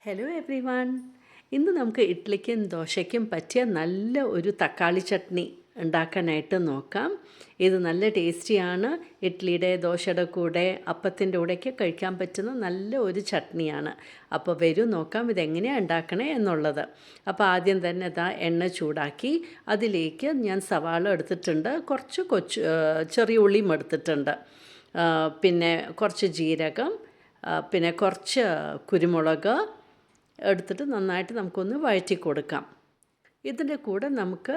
Hello every one. ഇന്ന് നമുക്ക് ഇഡ്ഡലിക്കും ദോശയ്ക്കും പറ്റിയ നല്ല ഒരു തക്കാളി ചട്നി ഉണ്ടാക്കാനായിട്ട് നോക്കാം. ഇത് നല്ല ടേസ്റ്റിയാണ്. ഇഡ്ഡലിയുടെ ദോശയുടെ കൂടെ അപ്പത്തിൻ്റെ കൂടെയൊക്കെ കഴിക്കാൻ പറ്റുന്ന നല്ല ഒരു ചട്നിയാണ്. അപ്പോൾ വരൂ നോക്കാം ഇതെങ്ങനെയാണ് ഉണ്ടാക്കണേ എന്നുള്ളത്. അപ്പോൾ ആദ്യം തന്നെ എണ്ണ ചൂടാക്കി അതിലേക്ക് ഞാൻ സവാള എടുത്തിട്ടുണ്ട്, കുറച്ച് ചെറിയ ഉള്ളിയും എടുത്തിട്ടുണ്ട്, പിന്നെ കുറച്ച് ജീരകം, പിന്നെ കുറച്ച് കുരുമുളക് എടുത്തിട്ട് നന്നായിട്ട് നമുക്കൊന്ന് വഴറ്റി കൊടുക്കാം. ഇതിൻ്റെ കൂടെ നമുക്ക്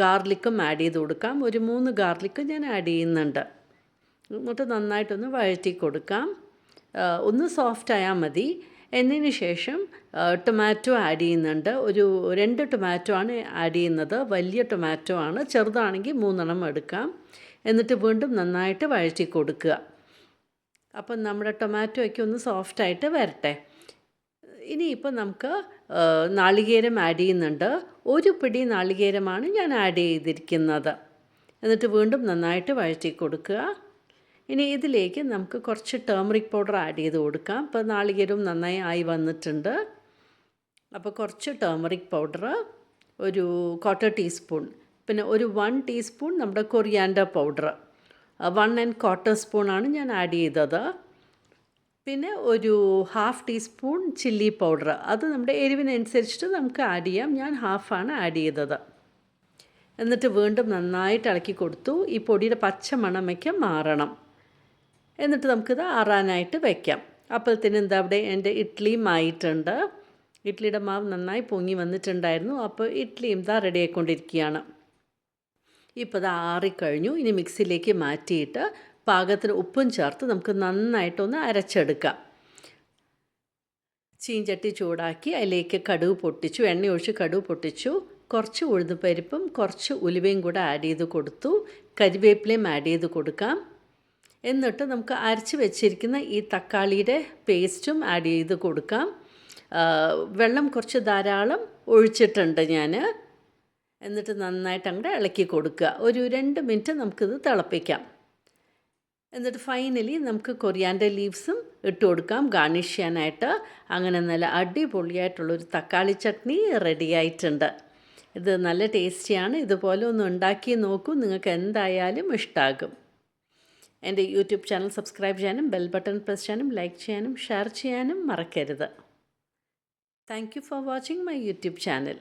ഗാർലിക്കും ആഡ് ചെയ്ത് കൊടുക്കാം. ഒരു 3 ഗാർലിക്ക് ഞാൻ ആഡ് ചെയ്യുന്നുണ്ട്. എന്നിട്ട് നന്നായിട്ടൊന്ന് വഴറ്റി കൊടുക്കാം. ഒന്ന് സോഫ്റ്റ് ആയാൽ മതി. എന്നതിന് ശേഷം ടൊമാറ്റോ ആഡ് ചെയ്യുന്നുണ്ട്. ഒരു 2 ടൊമാറ്റോ ആണ് ആഡ് ചെയ്യുന്നത്. വലിയ ടൊമാറ്റോ ആണ്, ചെറുതാണെങ്കിൽ 3 എടുക്കാം. എന്നിട്ട് വീണ്ടും നന്നായിട്ട് വഴറ്റി കൊടുക്കുക. അപ്പം നമ്മുടെ ടൊമാറ്റോയൊക്കെ ഒന്ന് സോഫ്റ്റായിട്ട് വരട്ടെ. ഇനിയിപ്പോൾ നമുക്ക് നാളികേരം ആഡ് ചെയ്യുന്നുണ്ട്. ഒരു പിടി നാളികേരമാണ് ഞാൻ ആഡ് ചെയ്തിരിക്കുന്നത്. എന്നിട്ട് വീണ്ടും നന്നായിട്ട് വഴറ്റി കൊടുക്കുക. ഇനി ഇതിലേക്ക് നമുക്ക് കുറച്ച് ടേമറിക് പൗഡർ ആഡ് ചെയ്ത് കൊടുക്കാം. ഇപ്പോൾ നാളികേരവും നന്നായി ആയി വന്നിട്ടുണ്ട്. അപ്പോൾ കുറച്ച് ടേമറിക് പൗഡർ, ഒരു 1/4 ടീസ്പൂൺ, പിന്നെ ഒരു 1 ടീസ്പൂൺ നമ്മുടെ കൊറിയാൻഡർ പൗഡർ, 1 1/4 സ്പൂണാണ് ഞാൻ ആഡ് ചെയ്തത്. പിന്നെ ഒരു 1/2 ടീസ്പൂൺ ചില്ലി പൗഡർ, അത് നമ്മുടെ എരിവിനനുസരിച്ചിട്ട് നമുക്ക് ആഡ് ചെയ്യാം. ഞാൻ 1/2 ആഡ് ചെയ്തത്. എന്നിട്ട് വീണ്ടും നന്നായിട്ട് ഇളക്കി കൊടുത്തു. ഈ പൊടിയുടെ പച്ച മണമൊക്കെ മാറണം. എന്നിട്ട് നമുക്കിത് ആറാനായിട്ട് വയ്ക്കാം. അപ്പോഴത്തേനും അവിടെ എൻ്റെ ഇഡ്ഡലിയും ആയിട്ടുണ്ട്. ഇഡ്ഡലിയുടെ മാവ് നന്നായി പൊങ്ങി വന്നിട്ടുണ്ടായിരുന്നു. അപ്പോൾ ഇഡ്ഡലിയും റെഡി ആയിക്കൊണ്ടിരിക്കുകയാണ്. ഇപ്പോൾ ആറിക്കഴിഞ്ഞു. ഇനി മിക്സിയിലേക്ക് മാറ്റിയിട്ട് പാകത്തിന് ഉപ്പും ചേർത്ത് നമുക്ക് നന്നായിട്ടൊന്ന് അരച്ചെടുക്കാം. ചീഞ്ചട്ടി ചൂടാക്കി അതിലേക്ക് കടുക് പൊട്ടിച്ചു, എണ്ണ ഒഴിച്ച് കടുക് പൊട്ടിച്ചു. കുറച്ച് ഉഴുന്നുപരിപ്പും കുറച്ച് ഉലുവയും കൂടെ ആഡ് ചെയ്ത് കൊടുത്തു. കരിവേപ്പിലയും ആഡ് ചെയ്ത് കൊടുക്കാം. എന്നിട്ട് നമുക്ക് അരച്ച് വെച്ചിരിക്കുന്ന ഈ തക്കാളിയുടെ പേസ്റ്റും ആഡ് ചെയ്ത് കൊടുക്കാം. വെള്ളം കുറച്ച് ധാരാളം ഒഴിച്ചിട്ടുണ്ട് ഞാൻ. എന്നിട്ട് നന്നായിട്ട് അങ്ങോട്ട് ഇളക്കി കൊടുക്കുക. ഒരു 2 മിനിറ്റ് നമുക്കിത് തിളപ്പിക്കാം. എന്നിട്ട് ഫൈനലി നമുക്ക് കൊറിയാൻഡർ ലീവ്സും ഇട്ട് കൊടുക്കാം ഗാർണിഷ് ചെയ്യാനായിട്ട്. അങ്ങനെ നല്ല അടിപൊളിയായിട്ടുള്ളൊരു തക്കാളി ചട്നി റെഡി ആയിട്ടുണ്ട്. ഇത് നല്ല ടേസ്റ്റിയാണ്. ഇതുപോലെ ഒന്ന് ഉണ്ടാക്കി നോക്കൂ, നിങ്ങൾക്ക് എന്തായാലും ഇഷ്ടമാകും. എൻ്റെ യൂട്യൂബ് ചാനൽ സബ്സ്ക്രൈബ് ചെയ്യാനും ബെൽ ബട്ടൺ പ്രസ് ചെയ്യാനും ലൈക്ക് ചെയ്യാനും ഷെയർ ചെയ്യാനും മറക്കരുത്. Thank you for watching my YouTube channel.